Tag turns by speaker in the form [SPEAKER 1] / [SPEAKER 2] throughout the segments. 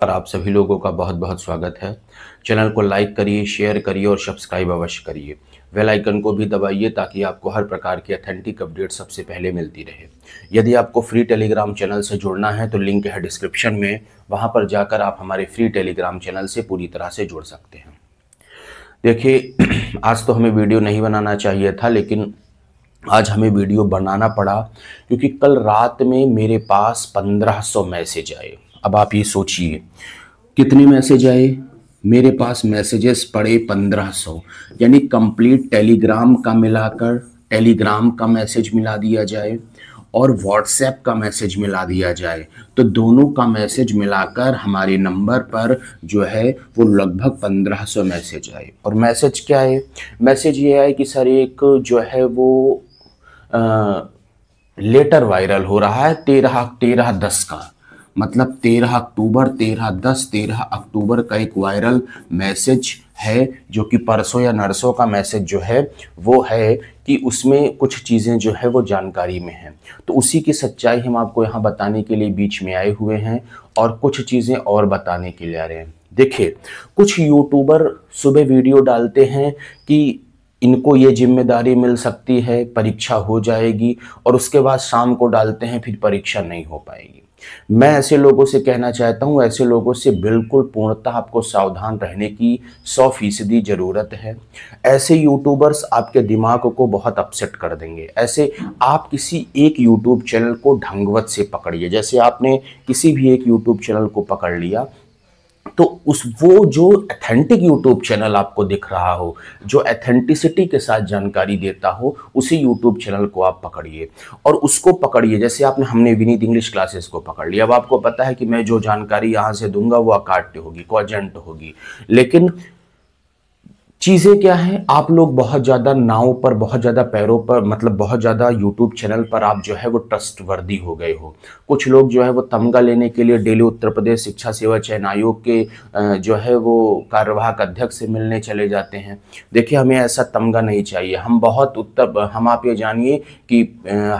[SPEAKER 1] पर आप सभी लोगों का बहुत बहुत स्वागत है। चैनल को लाइक करिए, शेयर करिए और सब्सक्राइब अवश्य करिए। बेल आइकन को भी दबाइए ताकि आपको हर प्रकार की ऑथेंटिक अपडेट सबसे पहले मिलती रहे। यदि आपको फ्री टेलीग्राम चैनल से जुड़ना है तो लिंक है डिस्क्रिप्शन में, वहां पर जाकर आप हमारे फ्री टेलीग्राम चैनल से पूरी तरह से जुड़ सकते हैं। देखिए, आज तो हमें वीडियो नहीं बनाना चाहिए था, लेकिन आज हमें वीडियो बनाना पड़ा क्योंकि कल रात में मेरे पास 1500 मैसेज आए। अब आप ये सोचिए कितने मैसेज आए। मेरे पास मैसेजेस पड़े 1500, यानी कंप्लीट टेलीग्राम का मिलाकर, टेलीग्राम का मैसेज मिला दिया जाए और व्हाट्सएप का मैसेज मिला दिया जाए तो दोनों का मैसेज मिलाकर हमारे नंबर पर जो है वो लगभग 1500 मैसेज आए। और मैसेज क्या है? मैसेज ये है कि सर एक जो है वो लेटर वायरल हो रहा है 13/10 का, मतलब 13 अक्टूबर, 13/10, 13 अक्टूबर का एक वायरल मैसेज है जो कि परसों या नरसों का मैसेज जो है वो है कि उसमें कुछ चीज़ें जो है वो जानकारी में हैं। तो उसी की सच्चाई हम आपको यहाँ बताने के लिए बीच में आए हुए हैं और कुछ चीज़ें और बताने के लिए आ रहे हैं। देखिए, कुछ यूट्यूबर सुबह वीडियो डालते हैं कि इनको ये जिम्मेदारी मिल सकती है, परीक्षा हो जाएगी, और उसके बाद शाम को डालते हैं फिर परीक्षा नहीं हो पाएगी। मैं ऐसे लोगों से कहना चाहता हूं, ऐसे लोगों से बिल्कुल पूर्णतः आपको सावधान रहने की 100% ज़रूरत है। ऐसे यूट्यूबर्स आपके दिमाग को बहुत अपसेट कर देंगे। ऐसे आप किसी एक यूट्यूब चैनल को ढंगवत से पकड़िए, जैसे आपने किसी भी एक यूट्यूब चैनल को पकड़ लिया तो वो जो ऑथेंटिक यूट्यूब चैनल आपको दिख रहा हो, जो ऑथेंटिसिटी के साथ जानकारी देता हो, उसी यूट्यूब चैनल को आप पकड़िए और उसको पकड़िए। जैसे हमने विनीत इंग्लिश क्लासेस को पकड़ लिया। अब आपको पता है कि मैं जो जानकारी यहाँ से दूंगा वो अकाट्य होगी, कॉजेंट होगी, लेकिन चीज़ें क्या हैं, आप लोग बहुत ज़्यादा नाव पर, बहुत ज़्यादा पैरों पर, मतलब बहुत ज़्यादा यूट्यूब चैनल पर आप जो है वो ट्रस्टवर्दी हो गए हो। कुछ लोग जो है वो तमगा लेने के लिए डेली उत्तर प्रदेश शिक्षा सेवा चयन आयोग के जो है वो कार्यवाहक अध्यक्ष से मिलने चले जाते हैं। देखिए, हमें ऐसा तमगा नहीं चाहिए। हम आप ये जानिए कि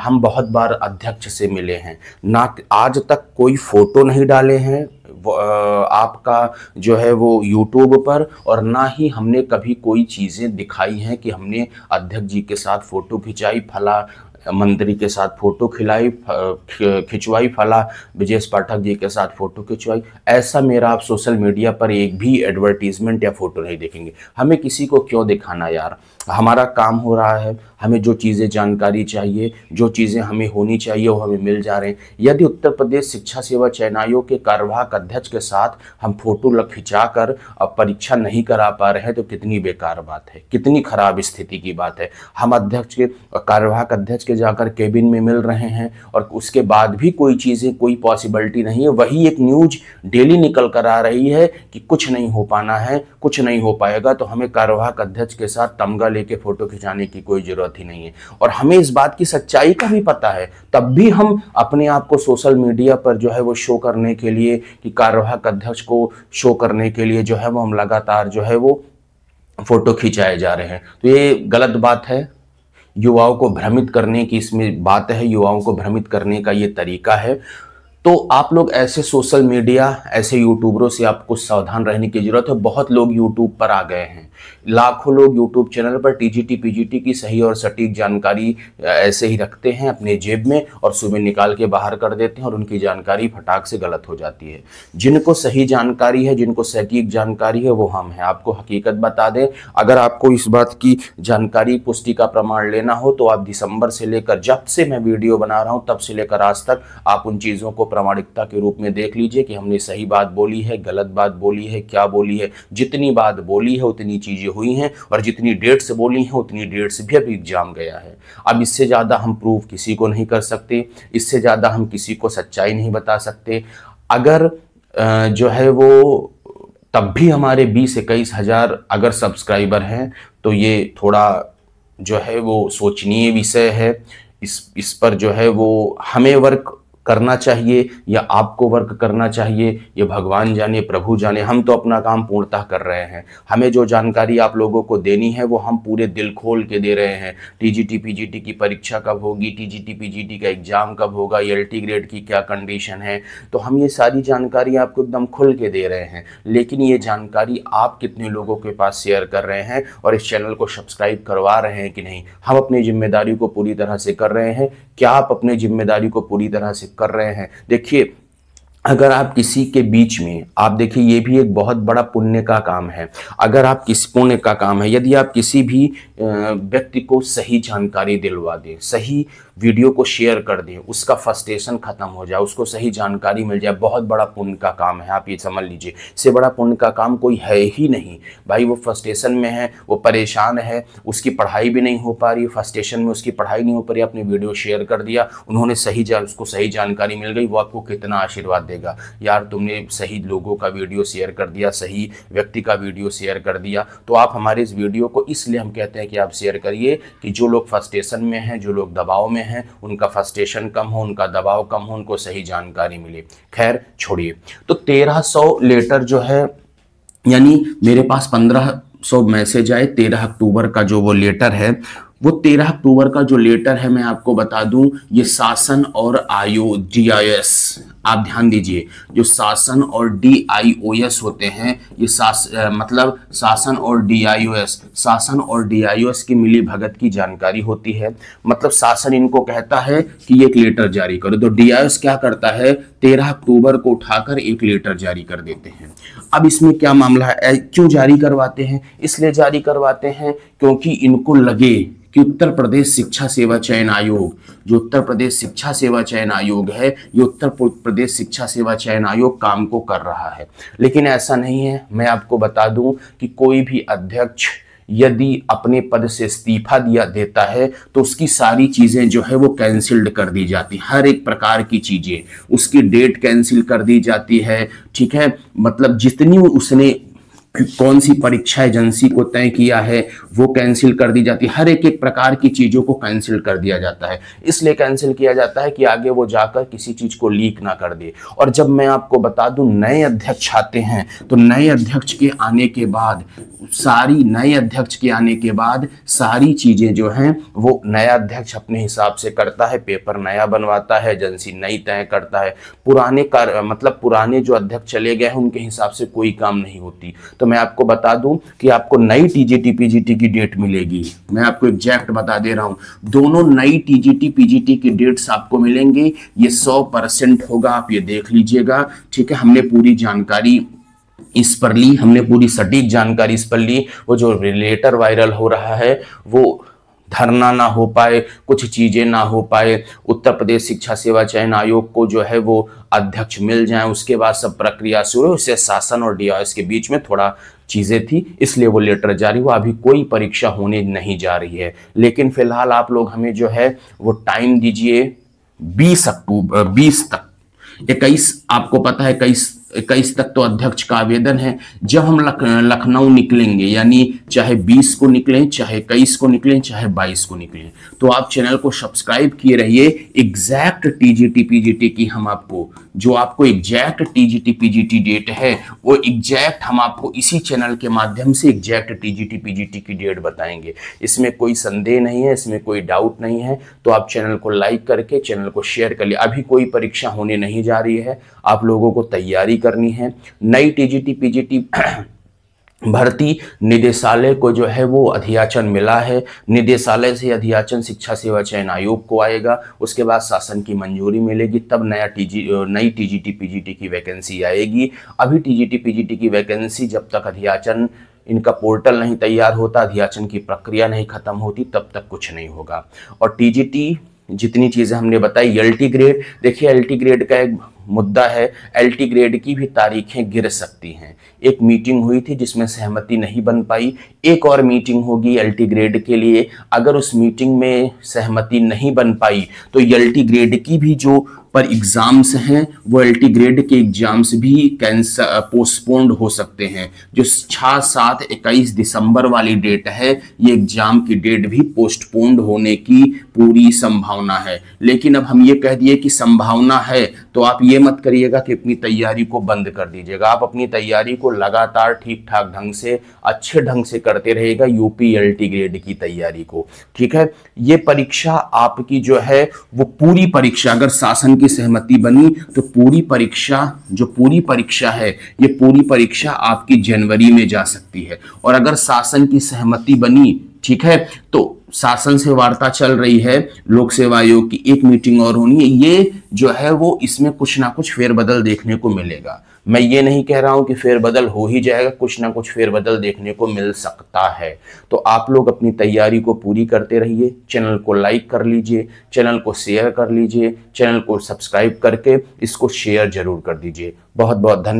[SPEAKER 1] हम बहुत बार अध्यक्ष से मिले हैं, ना आज तक कोई फोटो नहीं डाले हैं आपका जो है वो यूट्यूब पर, और ना ही हमने कभी कोई चीज़ें दिखाई हैं कि हमने अध्यक्ष जी के साथ फ़ोटो खिंचाई, फला मंत्री के साथ फ़ोटो खिंचवाई, फला ब्रजेश पाठक जी के साथ फ़ोटो खिंचवाई। ऐसा मेरा आप सोशल मीडिया पर एक भी एडवर्टीजमेंट या फ़ोटो नहीं देखेंगे। हमें किसी को क्यों दिखाना यार, हमारा काम हो रहा है। हमें जो चीज़ें जानकारी चाहिए, जो चीज़ें हमें होनी चाहिए वो हमें मिल जा रहे हैं। यदि उत्तर प्रदेश शिक्षा सेवा चयन आयोग के कार्यवाहक अध्यक्ष के साथ हम फोटो खिंचा कर अब परीक्षा नहीं करा पा रहे हैं तो कितनी बेकार बात है, कितनी खराब स्थिति की बात है। हम अध्यक्ष के, कार्यवाहक अध्यक्ष के जाकर केबिन में मिल रहे हैं और उसके बाद भी कोई चीज़ें, कोई पॉसिबिलिटी नहीं है। वही एक न्यूज डेली निकल कर आ रही है कि कुछ नहीं हो पाना है, कुछ नहीं हो पाएगा, तो हमें कार्यवाहक अध्यक्ष के साथ तमगा लेके फोटो खिंचाने की कोई जरूरत ही नहीं है। और हमें इस बात की सच्चाई का भी पता है, तब भी हम अपने आप को सोशल मीडिया पर जो है वो शो करने के लिए, कि कार्यवाहक अध्यक्ष को शो करने के लिए जो है वो हम लगातार जो है वो फोटो खिंचाए जा रहे हैं। तो ये गलत बात है। युवाओं को भ्रमित करने की इसमें बात है, युवाओं को भ्रमित करने का ये तरीका है। तो आप लोग ऐसे सोशल मीडिया, ऐसे यूट्यूबरों से आपको सावधान रहने की जरूरत है। बहुत लोग यूट्यूब पर आ गए हैं, लाखों लोग यूट्यूब चैनल पर टीजीटी पीजीटी की सही और सटीक जानकारी ऐसे ही रखते हैं अपने जेब में और सुबह निकाल के बाहर कर देते हैं और उनकी जानकारी फटाक से गलत हो जाती है। जिनको सही जानकारी है, जिनको सटीक जानकारी है, वो हम हैं। आपको हकीकत बता दें, अगर आपको इस बात की जानकारी, पुष्टि का प्रमाण लेना हो तो आप दिसंबर से लेकर, जब से मैं वीडियो बना रहा हूं तब से लेकर आज तक, आप उन चीज़ों को प्रामाणिकता के रूप में देख लीजिए कि हमने सही बात बोली है, गलत बात बोली है, क्या बोली है। जितनी बात बोली है उतनी चीज़ें हुई हैं, और जितनी डेट से बोली हैं उतनी डेट से भी अभी एग्जाम गया है। अब इससे ज़्यादा हम प्रूव किसी को नहीं कर सकते, इससे ज़्यादा हम किसी को सच्चाई नहीं बता सकते। अगर जो है वो तब भी हमारे 20-21 हज़ार अगर सब्सक्राइबर हैं तो ये थोड़ा जो है वो सोचनीय विषय है। इस पर जो है वो हमें वर्क करना चाहिए या आपको वर्क करना चाहिए, ये भगवान जाने, प्रभु जाने। हम तो अपना काम पूर्णतः कर रहे हैं। हमें जो जानकारी आप लोगों को देनी है वो हम पूरे दिल खोल के दे रहे हैं। टीजीटी पीजीटी की परीक्षा कब होगी, टीजीटी पीजीटी का एग्जाम कब होगा, एलटी ग्रेड की क्या कंडीशन है, तो हम ये सारी जानकारी आपको एकदम खुल के दे रहे हैं। लेकिन ये जानकारी आप कितने लोगों के पास शेयर कर रहे हैं और इस चैनल को सब्सक्राइब करवा रहे हैं कि नहीं। हम अपनी जिम्मेदारी को पूरी तरह से कर रहे हैं। क्या आप अपनी जिम्मेदारी को पूरी तरह से कर रहे हैं? देखिए, अगर आप किसी के बीच में, आप देखिए ये भी एक बहुत बड़ा पुण्य का काम है। अगर आप किसी पुण्य का काम है, यदि आप किसी भी व्यक्ति को सही जानकारी दिलवा दें, सही वीडियो को शेयर कर दें, उसका फ्रस्ट्रेशन खत्म हो जाए, उसको सही जानकारी मिल जाए, बहुत बड़ा पुण्य का काम है। आप ये समझ लीजिए, इससे बड़ा पुण्य का काम कोई है ही नहीं। भाई वो फ्रस्ट्रेशन में है, वो परेशान है, उसकी पढ़ाई भी नहीं हो पा रही, फ्रस्ट्रेशन में उसकी पढ़ाई नहीं हो पा रही, आपने वीडियो शेयर कर दिया, उन्होंने उसको सही जानकारी मिल गई, वो आपको कितना आशीर्वाद देगा। यार तुमने सही लोगों का वीडियो शेयर कर दिया, सही व्यक्ति का वीडियो शेयर कर दिया। तो आप हमारे इस वीडियो को इसलिए हम कहते हैं कि आप शेयर करिए कि जो लोग फ्रस्ट्रेशन में हैं, जो लोग दबाव में हैं, उनका फ्रस्ट्रेशन कम हो, उनका दबाव कम हो, उनको सही जानकारी मिले। खैर छोड़िए। तो 1300 लेटर जो है, यानी मेरे पास 1500 मैसेज आए। 13 अक्टूबर का जो वो लेटर है, वो 13 अक्टूबर का जो लेटर है, मैं आपको बता दूं, ये शासन और आयोग DIOS, आप ध्यान दीजिए, जो शासन और DIOS होते हैं, ये मतलब शासन और DIOS, शासन और DIOS की मिली भगत की जानकारी होती है। मतलब शासन इनको कहता है कि एक लेटर जारी करो, तो DIOS क्या करता है, 13 अक्टूबर को उठाकर एक लेटर जारी कर देते हैं। अब इसमें क्या मामला है, क्यों जारी करवाते हैं? इसलिए जारी करवाते हैं क्योंकि इनको लगे कि उत्तर प्रदेश शिक्षा सेवा चयन आयोग, जो उत्तर प्रदेश शिक्षा सेवा चयन आयोग है, ये उत्तर प्रदेश शिक्षा सेवा चयन आयोग काम को कर रहा है। लेकिन ऐसा नहीं है। मैं आपको बता दूं कि कोई भी अध्यक्ष यदि अपने पद से इस्तीफा देता है तो उसकी सारी चीजें जो है वो कैंसिल्ड कर दी जाती, हर एक प्रकार की चीजें, उसकी डेट कैंसिल कर दी जाती है। ठीक है, मतलब जितनी उसने कौन सी परीक्षा एजेंसी को तय किया है वो कैंसिल कर दी जाती है, हर एक प्रकार की चीजों को कैंसिल कर दिया जाता है। इसलिए कैंसिल किया जाता है कि आगे वो जाकर किसी चीज को लीक ना कर दे। और जब मैं आपको बता दूं नए अध्यक्ष आते हैं, तो नए अध्यक्ष के आने के बाद सारी चीजें जो हैं वो नया अध्यक्ष अपने हिसाब से करता है, पेपर नया बनवाता है, एजेंसी नई तय करता है। पुराने जो अध्यक्ष चले गए हैं उनके हिसाब से कोई काम नहीं होती। तो मैं आपको बता दूं कि आपको नई टीजीटी पीजीटी की डेट मिलेगी। मैं आपको एग्जैक्ट बता दे रहा हूं, दोनों नई टीजीटी पीजीटी की डेट्स आपको मिलेंगे। ये 100% होगा, आप ये देख लीजिएगा। ठीक है, हमने पूरी जानकारी इस पर ली, हमने पूरी सटीक जानकारी इस पर ली। वो जो लेटर वायरल हो रहा है वो धरना ना हो पाए, कुछ चीजें ना हो पाए, उत्तर प्रदेश शिक्षा सेवा चयन आयोग को जो है वो अध्यक्ष मिल जाए, उसके बाद सब प्रक्रिया शुरू। उससे शासन और DIOS के बीच में थोड़ा चीजें थी, इसलिए वो लेटर जारी हुआ। अभी कोई परीक्षा होने नहीं जा रही है, लेकिन फिलहाल आप लोग हमें जो है वो टाइम दीजिए 20 तक, 21, आपको पता है 21 तक तो अध्यक्ष का आवेदन है। जब हम लखनऊ निकलेंगे, यानी चाहे 20 को निकलें, चाहे 21 को निकलें, चाहे 22 को निकलें, तो आप चैनल को सब्सक्राइब किए रहिए। एग्जैक्ट टीजीटी पीजीटी की हम आपको, जो आपको एग्जैक्ट टीजीटी पीजीटी डेट है वो एग्जैक्ट हम आपको इसी चैनल के माध्यम से एग्जैक्ट टीजीटी पीजीटी की डेट बताएंगे। इसमें कोई संदेह नहीं है, इसमें कोई डाउट नहीं है। तो आप चैनल को लाइक करके चैनल को शेयर कर लिए। अभी कोई परीक्षा होने नहीं जा रही है, आप लोगों को तैयारी करनी है। नई टीजीटी पीजीटी भर्ती निदेशालय को जो है वो अधियाचन मिला है। निदेशालय से अधियाचन शिक्षा सेवा चयन आयोग को आएगा, उसके बाद शासन की मंजूरी मिलेगी, तब नई टीजीटी पीजीटी की वैकेंसी आएगी। अभी टीजीटी पीजीटी की वैकेंसी जब तक अधियाचन, इनका पोर्टल नहीं तैयार होता, अधियाचन की प्रक्रिया नहीं खत्म होती, तब तक कुछ नहीं होगा। और टीजीटी जितनी चीजें हमने बताई, एलटी ग्रेड, देखिए एलटी ग्रेड का एक मुद्दा है, एलटी ग्रेड की भी तारीखें गिर सकती हैं। एक मीटिंग हुई थी जिसमें सहमति नहीं बन पाई, एक और मीटिंग होगी एलटी ग्रेड के लिए। अगर उस मीटिंग में सहमति नहीं बन पाई तो एलटी ग्रेड की भी जो पर एग्जाम्स हैं वो एलटी ग्रेड के एग्जाम्स भी कैंसल पोस्टपोन्ड हो सकते हैं। जो 6, 7, 21 दिसंबर वाली डेट है ये एग्जाम की डेट भी पोस्टपोन्ड होने की पूरी संभावना है। लेकिन अब हम ये कह दिए कि संभावना है तो आप ये मत करिएगा कि अपनी तैयारी को बंद कर दीजिएगा। आप अपनी तैयारी को लगातार ठीक ठाक ढंग से अच्छे ढंग से करते रहेगा यूपी एलटी ग्रेड की तैयारी को, ठीक है। ये परीक्षा आपकी जो है वो पूरी परीक्षा अगर शासन की सहमति बनी तो पूरी परीक्षा है ये पूरी परीक्षा आपकी जनवरी में जा सकती है। और अगर शासन की सहमति बनी, ठीक है, तो शासन से वार्ता चल रही है, लोक सेवा आयोग की एक मीटिंग और होनी है, ये जो है वो इसमें कुछ ना कुछ फेरबदल देखने को मिलेगा। मैं ये नहीं कह रहा हूं कि फेरबदल हो ही जाएगा, कुछ ना कुछ फेरबदल देखने को मिल सकता है। तो आप लोग अपनी तैयारी को पूरी करते रहिए, चैनल को लाइक कर लीजिए, चैनल को शेयर कर लीजिए, चैनल को सब्सक्राइब करके इसको शेयर जरूर कर दीजिए। बहुत बहुत धन्यवाद।